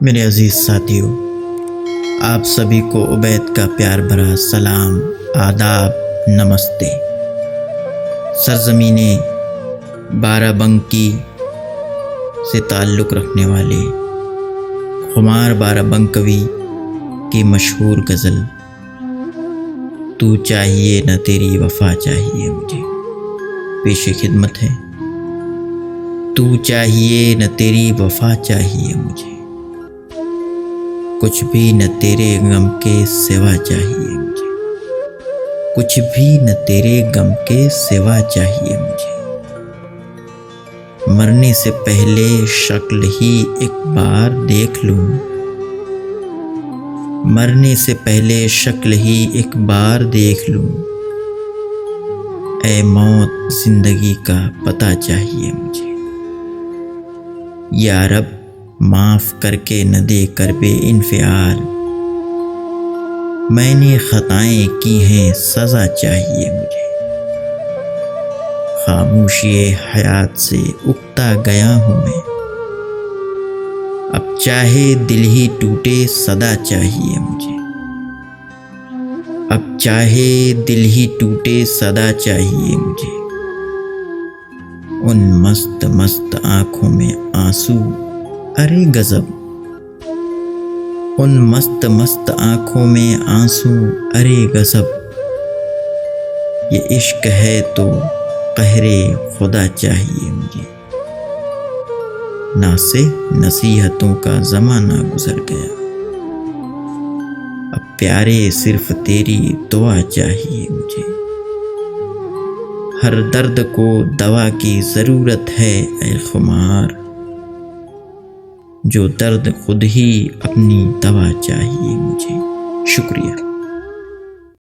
میرے عزیز ساتھیوں، آپ سبھی کو عبید کا پیار بھرا سلام، آداب، نمستے۔ سرزمین بارہ بنکی سے تعلق رکھنے والے خمار بارہ بنکوی کی مشہور غزل تو چاہیے نہ تیری وفا چاہیے مجھے پیش خدمت ہے۔ تو چاہیے نہ تیری وفا چاہیے مجھے، کچھ بھی نہ تیرے غم کے سوا چاہیے مجھے، کچھ بھی نہ تیرے غم کے سوا چاہیے مجھے۔ مرنے سے پہلے شکل ہی ایک بار دیکھ لوں، مرنے سے پہلے شکل ہی ایک بار دیکھ لوں، اے موت زندگی کا پتہ چاہیے مجھے۔ یا رب معاف کر کے نہ دے کر بے انفعال، میں نے خطائیں کی ہیں سزا چاہیے مجھے۔ خاموشی حیات سے اکتا گیا ہوں میں، اب چاہے دل ہی ٹوٹے صدا چاہیے مجھے، اب چاہے دل ہی ٹوٹے صدا چاہیے مجھے۔ ان مست مست آنکھوں میں آنسو ارے غضب، ان مست مست آنکھوں میں آنسو ارے غضب، یہ عشق ہے تو قہر خدا چاہیے مجھے۔ نصیحتوں کا زمانہ گزر گیا، اب پیارے صرف تیری دعا چاہیے مجھے۔ ہر درد کو دوا کی ضرورت ہے اے خمار، جو درد خود ہی اپنی دوا چاہیے مجھے۔ شکریہ۔